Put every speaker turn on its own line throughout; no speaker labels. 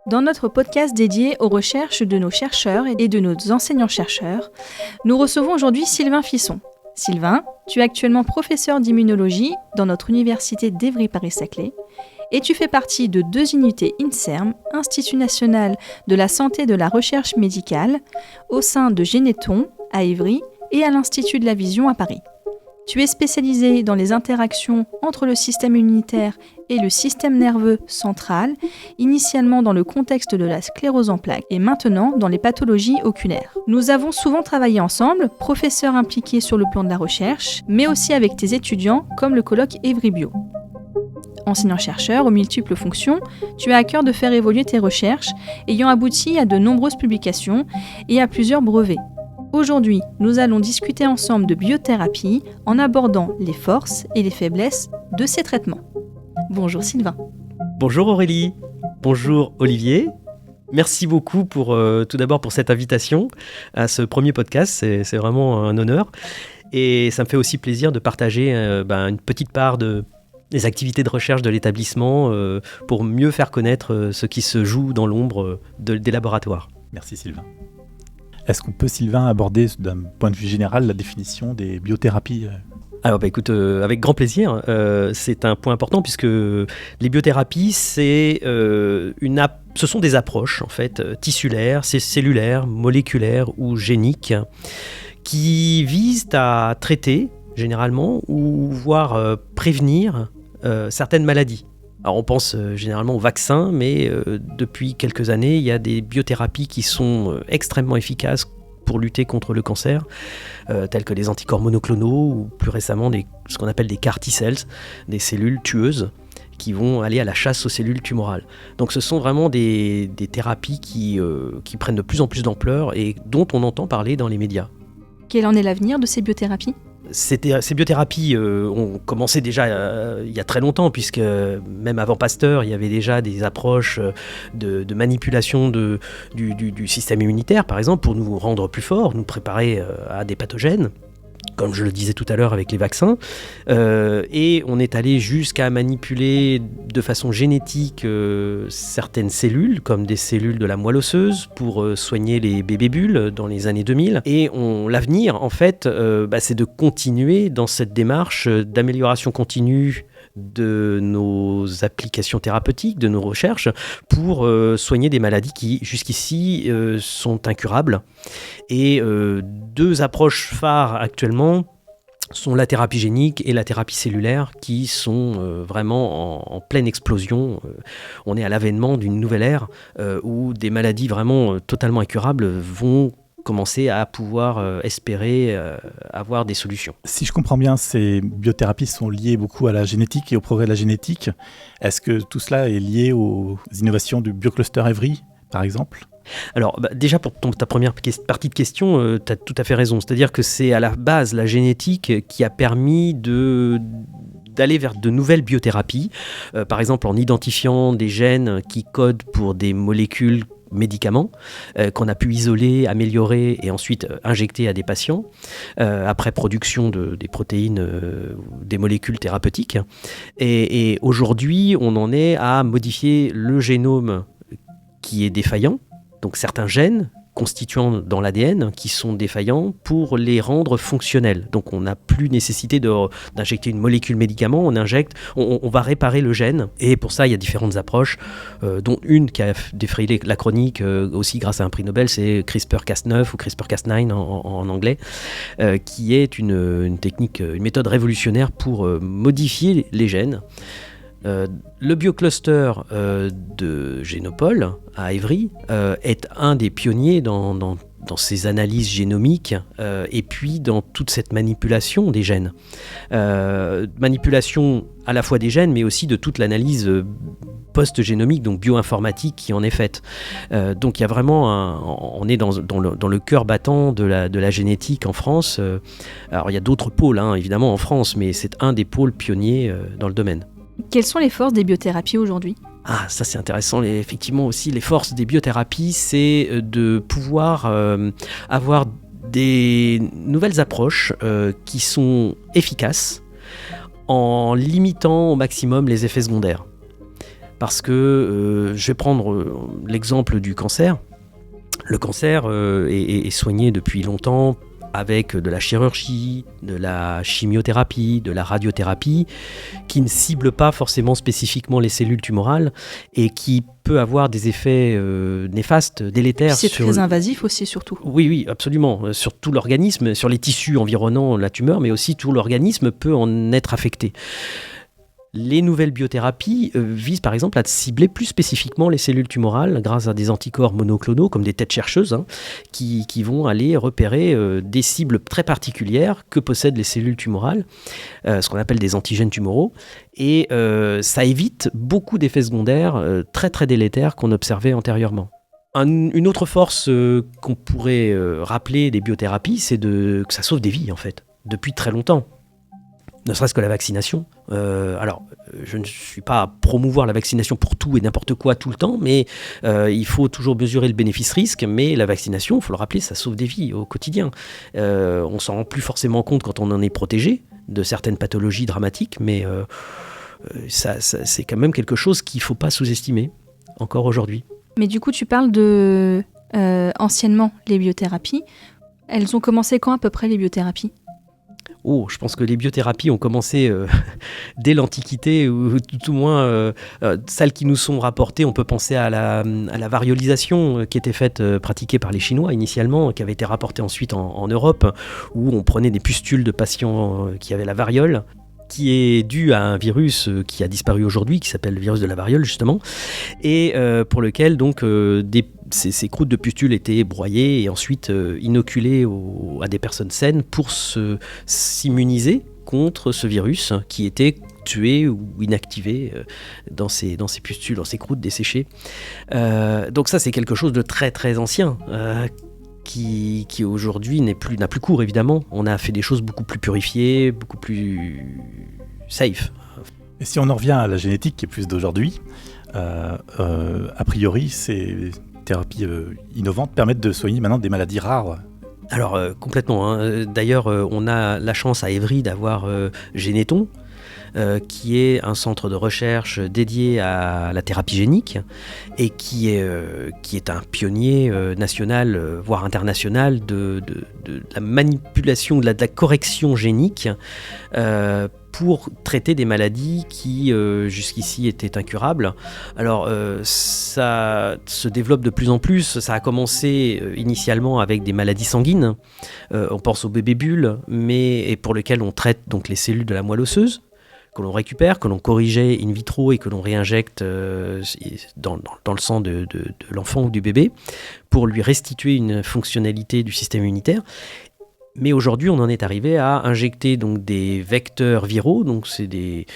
Dans notre podcast dédié aux recherches de nos chercheurs et de nos enseignants-chercheurs, nous recevons aujourd'hui Sylvain Fisson. Sylvain, tu es actuellement professeur d'immunologie dans notre université d'Évry-Paris-Saclay et tu fais partie de 2 unités INSERM, Institut national de la santé et de la recherche médicale, au sein de Généton à Évry et à l'Institut de la vision à Paris. Tu es spécialisé dans les interactions entre le système immunitaire et le système nerveux central, initialement dans le contexte de la sclérose en plaques et maintenant dans les pathologies oculaires. Nous avons souvent travaillé ensemble, professeurs impliqués sur le plan de la recherche, mais aussi avec tes étudiants comme le colloque Évry-Bio. Enseignant-chercheur aux multiples fonctions, tu as à cœur de faire évoluer tes recherches, ayant abouti à de nombreuses publications et à plusieurs brevets. Aujourd'hui, nous allons discuter ensemble de biothérapie en abordant les forces et les faiblesses de ces traitements. Bonjour Sylvain.
Bonjour Aurélie. Bonjour Olivier. Merci beaucoup tout d'abord pour cette invitation à ce premier podcast. C'est vraiment un honneur. Et ça me fait aussi plaisir de partager une petite part des activités de recherche de l'établissement pour mieux faire connaître ce qui se joue dans l'ombre des laboratoires.
Merci Sylvain. Est-ce qu'on peut, Sylvain, aborder d'un point de vue général la définition des biothérapies ?
Alors écoute, avec grand plaisir. C'est un point important puisque les biothérapies, ce sont des approches en fait tissulaires, cellulaires, moléculaires ou géniques qui visent à traiter généralement ou voire prévenir certaines maladies. Alors on pense généralement aux vaccins, mais depuis quelques années, il y a des biothérapies qui sont extrêmement efficaces pour lutter contre le cancer, tels que les anticorps monoclonaux ou plus récemment ce qu'on appelle des CAR T-cells, des cellules tueuses qui vont aller à la chasse aux cellules tumorales. Donc ce sont vraiment des thérapies qui prennent de plus en plus d'ampleur et dont on entend parler dans les médias.
Quel en est l'avenir de ces biothérapies ?
Ces biothérapies ont commencé déjà il y a très longtemps, puisque même avant Pasteur, il y avait déjà des approches de manipulation du système immunitaire, par exemple, pour nous rendre plus forts, nous préparer à des pathogènes, comme je le disais tout à l'heure avec les vaccins. Et on est allé jusqu'à manipuler de façon génétique certaines cellules, comme des cellules de la moelle osseuse, pour soigner les bébés bulles dans les années 2000. Et l'avenir, en fait, c'est de continuer dans cette démarche d'amélioration continue de nos applications thérapeutiques, de nos recherches, pour soigner des maladies qui, jusqu'ici, sont incurables. Et 2 approches phares actuellement sont la thérapie génique et la thérapie cellulaire, qui sont vraiment en pleine explosion. On est à l'avènement d'une nouvelle ère où des maladies vraiment totalement incurables vont commencer à pouvoir espérer avoir des solutions.
Si je comprends bien, ces biothérapies sont liées beaucoup à la génétique et au progrès de la génétique. Est-ce que tout cela est lié aux innovations du Biocluster Évry, par exemple ?
Alors déjà pour ta première partie de question, tu as tout à fait raison. C'est-à-dire que c'est à la base la génétique qui a permis d'aller vers de nouvelles biothérapies. Par exemple en identifiant des gènes qui codent pour des molécules médicaments qu'on a pu isoler, améliorer et ensuite injecter à des patients après production des protéines, des molécules thérapeutiques. Et aujourd'hui, on en est à modifier le génome qui est défaillant, donc certains gènes constituants dans l'ADN qui sont défaillants pour les rendre fonctionnels. Donc on n'a plus nécessité d'injecter une molécule médicament, on va réparer le gène. Et pour ça, il y a différentes approches, dont une qui a défrayé la chronique aussi grâce à un prix Nobel, c'est CRISPR-Cas9 ou CRISPR-Cas9 en anglais, qui est une technique, une méthode révolutionnaire pour modifier les gènes. Le biocluster de Génopole à Évry est un des pionniers dans ces analyses génomiques et puis dans toute cette manipulation des gènes. Manipulation à la fois des gènes mais aussi de toute l'analyse post-génomique, donc bioinformatique qui en est faite. Donc il y a vraiment on est dans le cœur battant de la génétique en France. Alors il y a d'autres pôles évidemment en France, mais c'est un des pôles pionniers dans le domaine.
Quelles sont les forces des biothérapies aujourd'hui ?
Ah, ça c'est intéressant. Effectivement aussi, les forces des biothérapies, c'est de pouvoir avoir des nouvelles approches qui sont efficaces en limitant au maximum les effets secondaires. Parce que je vais prendre l'exemple du cancer. Le cancer est soigné depuis longtemps avec de la chirurgie, de la chimiothérapie, de la radiothérapie, qui ne cible pas forcément spécifiquement les cellules tumorales et qui peut avoir des effets néfastes, délétères.
C'est très invasif aussi, surtout.
Oui, absolument. Sur tout l'organisme, sur les tissus environnant la tumeur, mais aussi tout l'organisme peut en être affecté. Les nouvelles biothérapies visent par exemple à cibler plus spécifiquement les cellules tumorales grâce à des anticorps monoclonaux comme des têtes chercheuses qui vont aller repérer des cibles très particulières que possèdent les cellules tumorales, ce qu'on appelle des antigènes tumoraux. Et ça évite beaucoup d'effets secondaires très très délétères qu'on observait antérieurement. Une autre force qu'on pourrait rappeler des biothérapies, c'est que ça sauve des vies en fait, depuis très longtemps. Ne serait-ce que la vaccination. Alors, je ne suis pas à promouvoir la vaccination pour tout et n'importe quoi tout le temps, mais il faut toujours mesurer le bénéfice-risque. Mais la vaccination, il faut le rappeler, ça sauve des vies au quotidien. On ne s'en rend plus forcément compte quand on en est protégé de certaines pathologies dramatiques, mais ça, c'est quand même quelque chose qu'il ne faut pas sous-estimer, encore aujourd'hui.
Mais du coup, tu parles de anciennement les biothérapies. Elles ont commencé quand à peu près les biothérapies ?
Je pense que les biothérapies ont commencé dès l'Antiquité, ou tout au moins celles qui nous sont rapportées. On peut penser à la variolisation qui était pratiquée par les Chinois initialement, qui avait été rapportée ensuite en Europe, où on prenait des pustules de patients qui avaient la variole, qui est dû à un virus qui a disparu aujourd'hui, qui s'appelle le virus de la variole justement, et pour lequel donc ces croûtes de pustules étaient broyées et ensuite inoculées à des personnes saines pour s'immuniser contre ce virus qui était tué ou inactivé dans ces pustules, dans ces croûtes desséchées. Donc ça, c'est quelque chose de très très ancien. Qui aujourd'hui n'a plus cours, évidemment. On a fait des choses beaucoup plus purifiées, beaucoup plus safe.
Et si on en revient à la génétique qui est plus d'aujourd'hui, a priori, ces thérapies innovantes permettent de soigner maintenant des maladies rares.
Alors, complètement. D'ailleurs, on a la chance à Évry d'avoir Généton, qui est un centre de recherche dédié à la thérapie génique et qui est un pionnier national, voire international de la manipulation, de la correction génique pour traiter des maladies qui jusqu'ici étaient incurables. Alors ça se développe de plus en plus. Ça a commencé initialement avec des maladies sanguines. On pense aux bébés bulles, et pour lesquels on traite donc les cellules de la moelle osseuse, que l'on récupère, que l'on corrigeait in vitro et que l'on réinjecte dans le sang de l'enfant ou du bébé pour lui restituer une fonctionnalité du système immunitaire. Mais aujourd'hui, on en est arrivé à injecter donc des vecteurs viraux, donc c'est des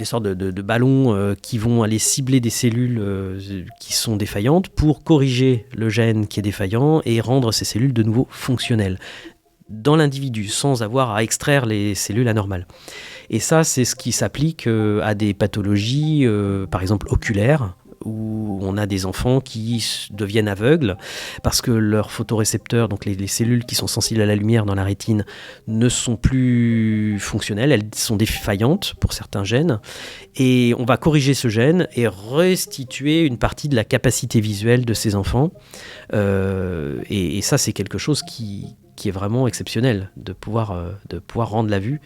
sortes de ballons qui vont aller cibler des cellules qui sont défaillantes pour corriger le gène qui est défaillant et rendre ces cellules de nouveau fonctionnelles dans l'individu, sans avoir à extraire les cellules anormales. Et ça, c'est ce qui s'applique à des pathologies, par exemple oculaires, où on a des enfants qui deviennent aveugles parce que leurs photorécepteurs, donc les cellules qui sont sensibles à la lumière dans la rétine, ne sont plus fonctionnelles, elles sont défaillantes pour certains gènes. Et on va corriger ce gène et restituer une partie de la capacité visuelle de ces enfants. Et ça, c'est quelque chose qui est vraiment exceptionnel, de pouvoir rendre la vue.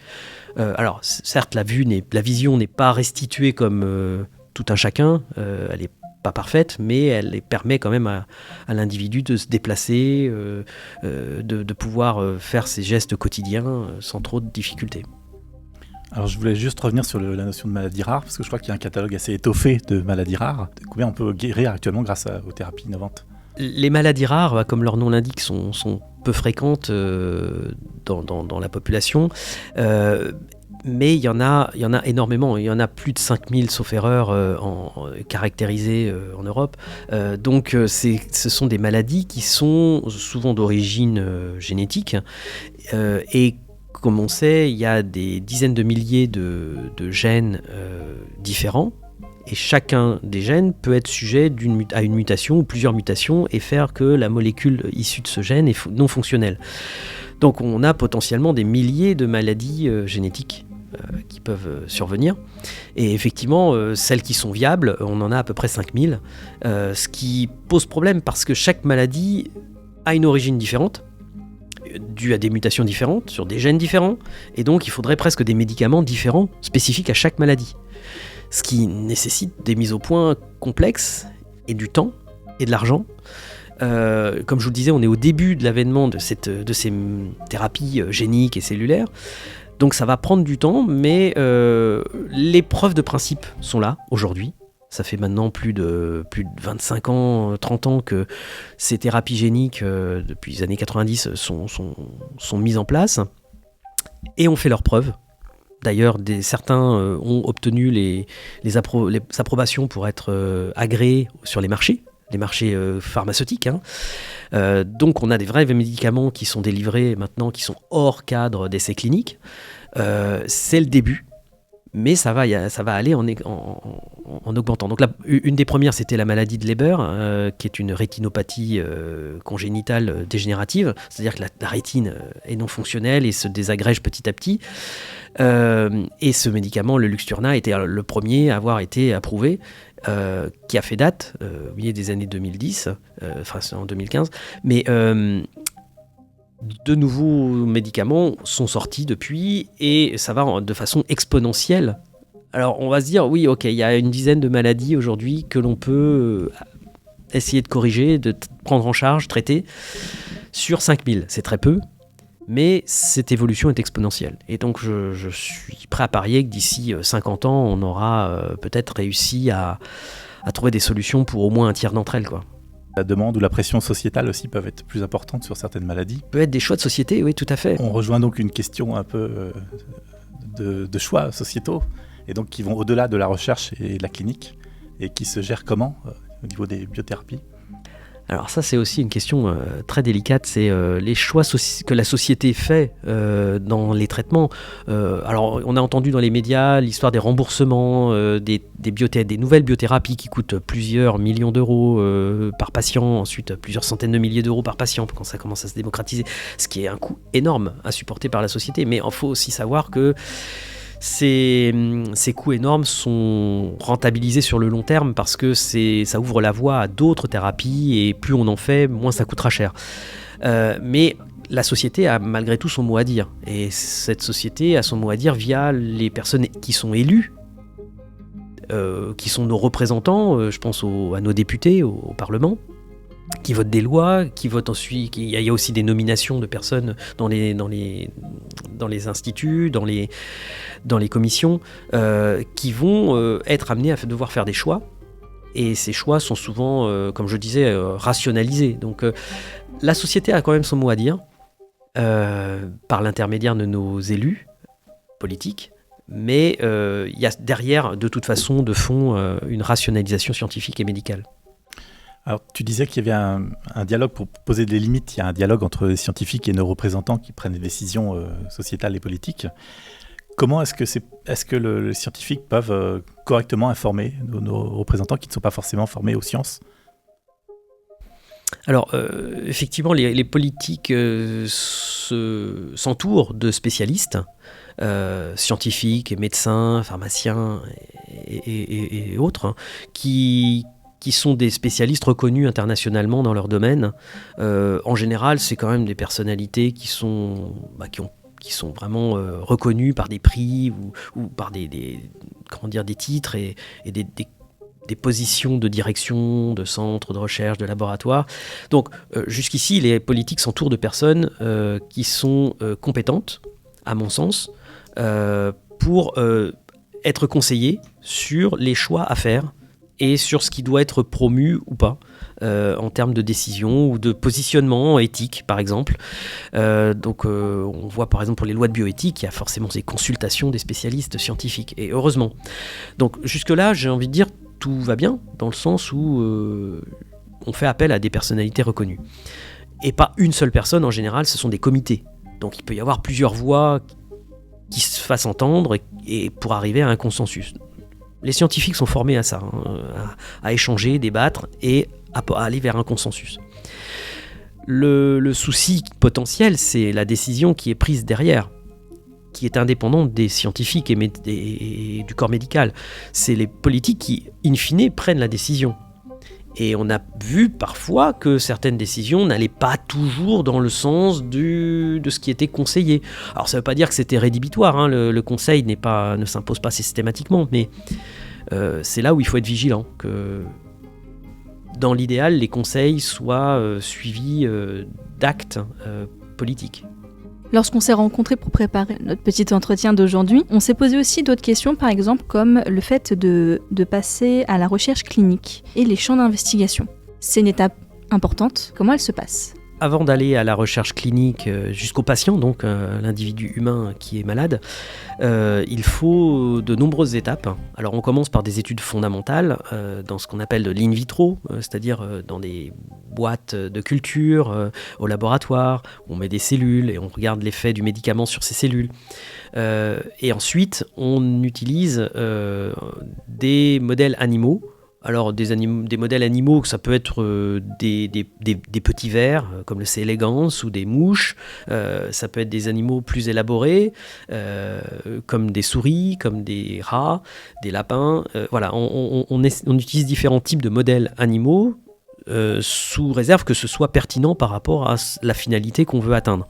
Alors, certes, la vision n'est pas restituée comme tout un chacun, elle n'est pas parfaite, mais elle permet quand même à l'individu de se déplacer, de pouvoir faire ses gestes quotidiens sans trop de difficultés.
Alors je voulais juste revenir sur la notion de maladie rare, parce que je crois qu'il y a un catalogue assez étoffé de maladies rares. Combien on peut guérir actuellement grâce aux thérapies innovantes ?
Les maladies rares, comme leur nom l'indique, sont peu fréquentes dans la population. Mais il y en a énormément. Il y en a plus de 5000, sauf erreur, caractérisées en Europe. Donc ce sont des maladies qui sont souvent d'origine génétique. Et comme on sait, il y a des dizaines de milliers de gènes différents. Et chacun des gènes peut être sujet à une mutation ou plusieurs mutations et faire que la molécule issue de ce gène est non fonctionnelle. Donc on a potentiellement des milliers de maladies génétiques qui peuvent survenir. Et effectivement, celles qui sont viables, on en a à peu près 5000, ce qui pose problème parce que chaque maladie a une origine différente, due à des mutations différentes, sur des gènes différents, et donc il faudrait presque des médicaments différents, spécifiques à chaque maladie. Ce qui nécessite des mises au point complexes, et du temps, et de l'argent. Comme je vous le disais, on est au début de l'avènement de ces thérapies géniques et cellulaires, donc ça va prendre du temps, mais les preuves de principe sont là, aujourd'hui. Ça fait maintenant plus de 25 ans, 30 ans que ces thérapies géniques, depuis les années 90, sont mises en place et ont fait leurs preuves. D'ailleurs, certains ont obtenu les approbations pour être agréés sur les marchés pharmaceutiques. Donc on a des vrais médicaments qui sont délivrés maintenant, qui sont hors cadre d'essais cliniques. C'est le début. Mais ça va aller en augmentant. Donc là, une des premières, c'était la maladie de Leber, qui est une rétinopathie congénitale dégénérative, c'est-à-dire que la rétine est non fonctionnelle et se désagrège petit à petit. Et ce médicament, le Luxturna, était le premier à avoir été approuvé, qui a fait date au milieu des années 2010, enfin en 2015, mais de nouveaux médicaments sont sortis depuis et ça va de façon exponentielle. Alors on va se dire, oui, ok, il y a une dizaine de maladies aujourd'hui que l'on peut essayer de corriger, de prendre en charge, traiter. Sur 5000, c'est très peu, mais cette évolution est exponentielle. Et donc je suis prêt à parier que d'ici 50 ans, on aura peut-être réussi à trouver des solutions pour au moins un tiers d'entre elles, quoi.
La demande ou la pression sociétale aussi peuvent être plus importantes sur certaines maladies.
Peut être des choix de société, oui, tout à fait.
On rejoint donc une question un peu de choix sociétaux, et donc qui vont au-delà de la recherche et de la clinique, et qui se gèrent comment au niveau des biothérapies ?
Alors ça, c'est aussi une question très délicate, c'est les choix que la société fait dans les traitements. Alors on a entendu dans les médias l'histoire des remboursements, des nouvelles biothérapies qui coûtent plusieurs millions d'euros par patient, ensuite plusieurs centaines de milliers d'euros par patient quand ça commence à se démocratiser, ce qui est un coût énorme à supporter par la société. Mais il faut aussi savoir que ces coûts énormes sont rentabilisés sur le long terme parce que ça ouvre la voie à d'autres thérapies et plus on en fait, moins ça coûtera cher. Mais la société a malgré tout son mot à dire. Et cette société a son mot à dire via les personnes qui sont élues, qui sont nos représentants, je pense à nos députés au Parlement, qui votent des lois, qui votent ensuite. Il y a aussi des nominations de personnes dans les instituts, dans les commissions, qui vont être amenées à devoir faire des choix. Et ces choix sont souvent, comme je disais, rationalisés. Donc la société a quand même son mot à dire, par l'intermédiaire de nos élus politiques. Mais il y a derrière, de toute façon, de fond, une rationalisation scientifique et médicale.
Alors, tu disais qu'il y avait un dialogue pour poser des limites. Il y a un dialogue entre les scientifiques et nos représentants qui prennent des décisions sociétales et politiques. Comment est-ce que les scientifiques peuvent correctement informer nos représentants qui ne sont pas forcément formés aux sciences ?
Alors, effectivement, les politiques s'entourent de spécialistes, scientifiques, médecins, pharmaciens et autres, hein, qui sont des spécialistes reconnus internationalement dans leur domaine. En général, c'est quand même des personnalités qui sont vraiment reconnues par des prix ou par des titres et des positions de direction, de centres de recherche, de laboratoires. Donc, jusqu'ici, les politiques s'entourent de personnes qui sont compétentes, à mon sens, pour être conseillées sur les choix à faire et sur ce qui doit être promu ou pas, en termes de décision ou de positionnement éthique, par exemple. Donc, on voit par exemple pour les lois de bioéthique, il y a forcément ces consultations des spécialistes scientifiques, et heureusement. Donc, jusque-là, j'ai envie de dire, tout va bien, dans le sens où on fait appel à des personnalités reconnues. Et pas une seule personne, en général, ce sont des comités. Donc, il peut y avoir plusieurs voix qui se fassent entendre et pour arriver à un consensus. Les scientifiques sont formés à ça, à échanger, débattre et à aller vers un consensus. Le souci potentiel, c'est la décision qui est prise derrière, qui est indépendante des scientifiques et du corps médical. C'est les politiques qui, in fine, prennent la décision. Et on a vu parfois que certaines décisions n'allaient pas toujours dans le sens de ce qui était conseillé. Alors ça ne veut pas dire que c'était rédhibitoire, hein, le conseil ne s'impose pas systématiquement, mais c'est là où il faut être vigilant, que dans l'idéal, les conseils soient suivis d'actes politiques.
Lorsqu'on s'est rencontrés pour préparer notre petit entretien d'aujourd'hui, on s'est posé aussi d'autres questions, par exemple comme le fait de passer à la recherche clinique et les champs d'investigation. C'est une étape importante. Comment elle se passe ?
Avant d'aller à la recherche clinique jusqu'au patient, donc l'individu humain qui est malade, il faut de nombreuses étapes. Alors on commence par des études fondamentales dans ce qu'on appelle de l'in vitro, c'est-à-dire dans des boîtes de culture au laboratoire, où on met des cellules et on regarde l'effet du médicament sur ces cellules. Et ensuite, on utilise des modèles animaux. Alors des modèles animaux, ça peut être des petits vers, comme le C. elegans, ou des mouches. Ça peut être des animaux plus élaborés, comme des souris, comme des rats, des lapins. Voilà, on utilise différents types de modèles animaux, sous réserve que ce soit pertinent par rapport à la finalité qu'on veut atteindre,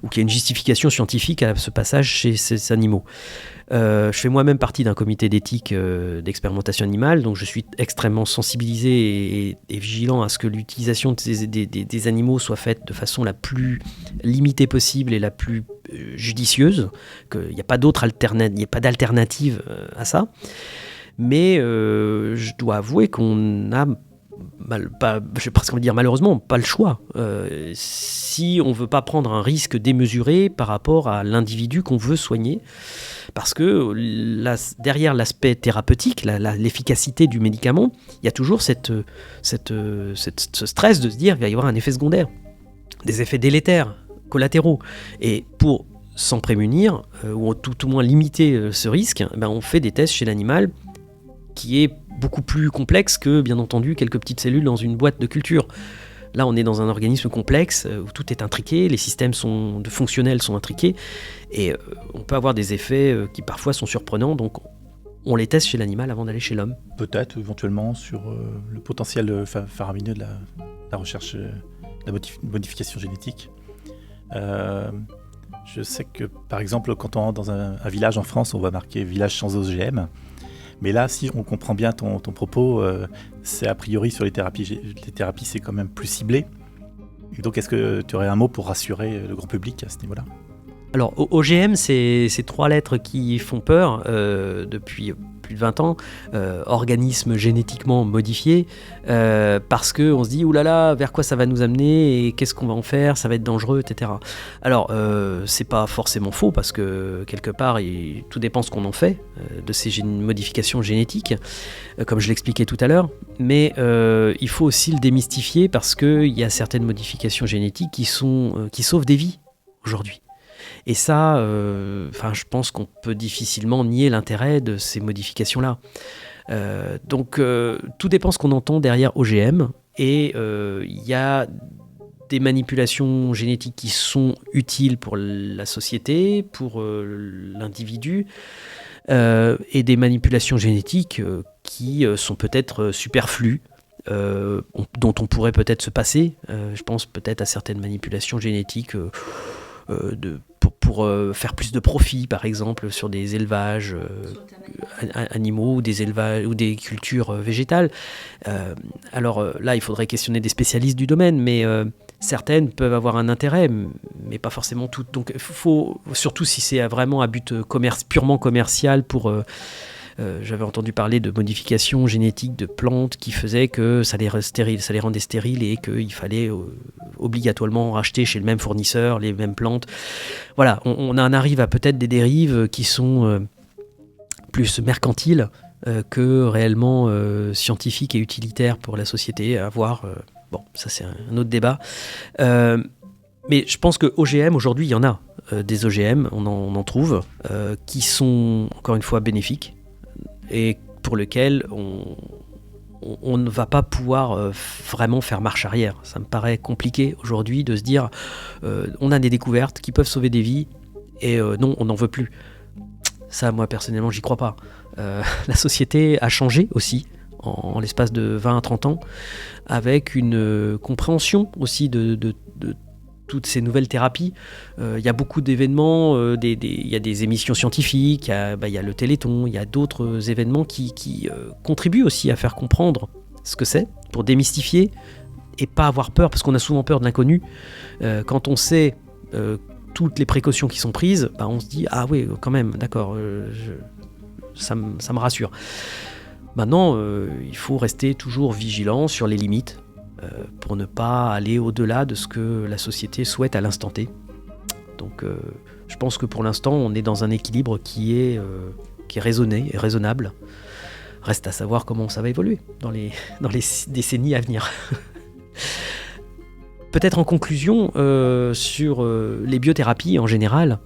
ou qu'il y ait une justification scientifique à ce passage chez ces animaux. Je fais moi-même partie d'un comité d'éthique d'expérimentation animale, donc je suis extrêmement sensibilisé et vigilant à ce que l'utilisation des animaux soit faite de façon la plus limitée possible et la plus judicieuse, qu'il n'y a pas d'alternative à ça. Mais je dois avouer qu'on a je vais presque dire malheureusement, pas le choix. Si on ne veut pas prendre un risque démesuré par rapport à l'individu qu'on veut soigner, parce que derrière l'aspect thérapeutique, l'efficacité du médicament, il y a toujours ce stress de se dire qu'il va y avoir un effet secondaire, des effets délétères, collatéraux. Et pour s'en prémunir, ou tout au moins limiter ce risque, on fait des tests chez l'animal qui est beaucoup plus complexe que, bien entendu, quelques petites cellules dans une boîte de culture. Là, on est dans un organisme complexe où tout est intriqué, les systèmes fonctionnels sont intriqués, et on peut avoir des effets qui parfois sont surprenants, donc on les teste chez l'animal avant d'aller chez l'homme.
Peut-être éventuellement sur le potentiel faramineux de la recherche, de la modification génétique. Je sais que, par exemple, quand on rentre dans un village en France, on va marquer « village sans OGM ». Mais là, si on comprend bien ton propos, c'est a priori sur les thérapies, c'est quand même plus ciblé. Et donc, est-ce que tu aurais un mot pour rassurer le grand public à ce niveau-là ?
Alors, OGM, c'est 3 lettres qui font peur depuis plus de 20 ans, organisme génétiquement modifié, parce qu'on se dit, oulala, vers quoi ça va nous amener, et qu'est-ce qu'on va en faire, ça va être dangereux, etc. Alors, c'est pas forcément faux, parce que quelque part, tout dépend ce qu'on en fait, de ces modifications génétiques, comme je l'expliquais tout à l'heure, mais il faut aussi le démystifier, parce qu'il y a certaines modifications génétiques qui sauvent des vies aujourd'hui. Et ça, je pense qu'on peut difficilement nier l'intérêt de ces modifications-là. Donc, tout dépend ce qu'on entend derrière OGM. Et il y a des manipulations génétiques qui sont utiles pour la société, pour l'individu, et des manipulations génétiques qui sont peut-être superflues, dont on pourrait peut-être se passer. Je pense peut-être à certaines manipulations génétiques pour faire plus de profit, par exemple, sur des élevages animaux ou des cultures végétales. Alors là, il faudrait questionner des spécialistes du domaine, mais certaines peuvent avoir un intérêt, mais pas forcément toutes. Donc, il faut, surtout si c'est vraiment à but purement commercial pour... j'avais entendu parler de modifications génétiques de plantes qui faisaient que ça les rendait stériles et qu'il fallait obligatoirement racheter chez le même fournisseur les mêmes plantes. Voilà, on en arrive à peut-être des dérives qui sont plus mercantiles que réellement scientifiques et utilitaires pour la société à voir. Bon, ça c'est un autre débat. Mais je pense que OGM, aujourd'hui, il y en a des OGM, on en trouve, qui sont, encore une fois, bénéfiques, et pour lequel on ne va pas pouvoir vraiment faire marche arrière. Ça me paraît compliqué aujourd'hui de se dire on a des découvertes qui peuvent sauver des vies et non, on n'en veut plus. Ça, moi, personnellement, j'y crois pas. La société a changé aussi en l'espace de 20 à 30 ans, avec une compréhension aussi de toutes ces nouvelles thérapies. Il y a beaucoup d'événements, il y a des émissions scientifiques, il y a le Téléthon, il y a d'autres événements qui contribuent aussi à faire comprendre ce que c'est, pour démystifier et pas avoir peur, parce qu'on a souvent peur de l'inconnu. Quand on sait toutes les précautions qui sont prises, on se dit « Ah oui, quand même, d'accord, ça me rassure ». Maintenant, il faut rester toujours vigilant sur les limites pour ne pas aller au-delà de ce que la société souhaite à l'instant T. Donc je pense que pour l'instant, on est dans un équilibre qui est raisonné et raisonnable. Reste à savoir comment ça va évoluer dans les décennies à venir. Peut-être en conclusion, sur les biothérapies en général,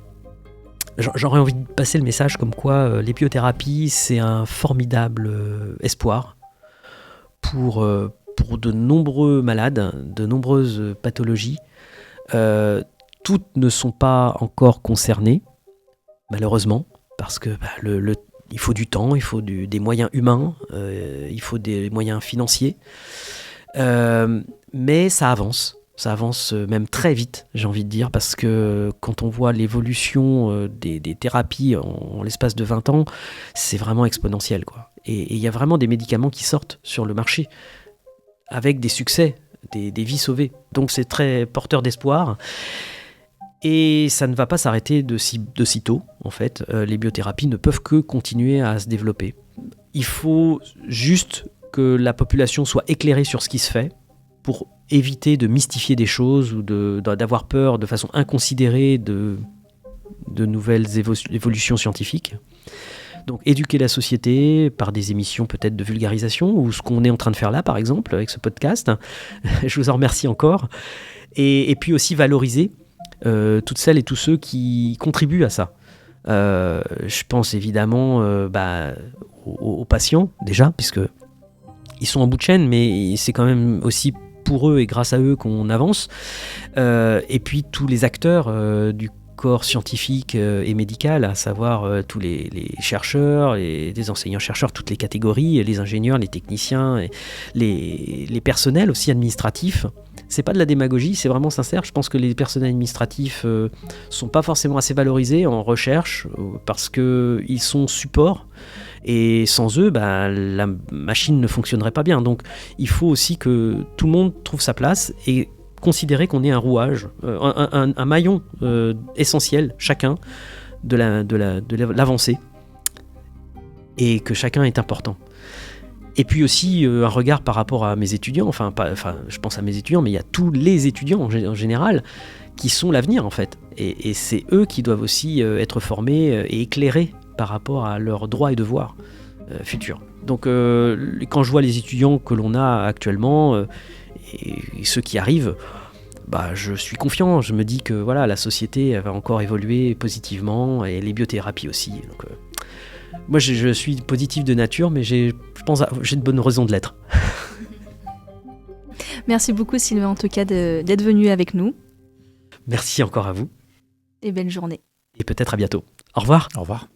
j'aurais envie de passer le message comme quoi les biothérapies, c'est un formidable espoir pour de nombreux malades, de nombreuses pathologies. Toutes ne sont pas encore concernées, malheureusement, parce que il faut du temps, il faut des moyens humains, il faut des moyens financiers. Mais ça avance. Ça avance même très vite, j'ai envie de dire, parce que quand on voit l'évolution des thérapies en l'espace de 20 ans, c'est vraiment exponentiel, quoi. Et il y a vraiment des médicaments qui sortent sur le marché avec des succès, des vies sauvées. Donc c'est très porteur d'espoir. Et ça ne va pas s'arrêter de sitôt, en fait. Les biothérapies ne peuvent que continuer à se développer. Il faut juste que la population soit éclairée sur ce qui se fait, pour éviter de mystifier des choses ou d'avoir peur de façon inconsidérée de nouvelles évolutions scientifiques. Donc éduquer la société par des émissions peut-être de vulgarisation, ou ce qu'on est en train de faire là par exemple avec ce podcast. Je vous en remercie encore. Et puis aussi valoriser toutes celles et tous ceux qui contribuent à ça. Je pense évidemment aux patients déjà, puisque ils sont en bout de chaîne, mais c'est quand même aussi pour eux et grâce à eux qu'on avance. Et puis tous les acteurs du corps scientifique et médical, à savoir tous les chercheurs, les enseignants-chercheurs, toutes les catégories, les ingénieurs, les techniciens, et les personnels aussi administratifs. C'est pas de la démagogie, c'est vraiment sincère. Je pense que les personnels administratifs sont pas forcément assez valorisés en recherche parce qu'ils sont support. Et sans eux, la machine ne fonctionnerait pas bien. Donc il faut aussi que tout le monde trouve sa place et considérer qu'on est un rouage, un maillon essentiel, chacun, de l'avancée. Et que chacun est important. Et puis aussi un regard par rapport à mes étudiants, je pense à mes étudiants, mais il y a tous les étudiants en général qui sont l'avenir en fait. Et c'est eux qui doivent aussi être formés et éclairés par rapport à leurs droits et devoirs futurs. Donc quand je vois les étudiants que l'on a actuellement et ceux qui arrivent, je suis confiant, je me dis que voilà, la société va encore évoluer positivement et les biothérapies aussi. Donc, moi je suis positif de nature, mais je pense que j'ai de bonnes raisons de l'être.
Merci beaucoup Sylvain en tout cas d'être venu avec nous.
Merci encore à vous.
Et belle journée.
Et peut-être à bientôt. Au revoir.
Au revoir.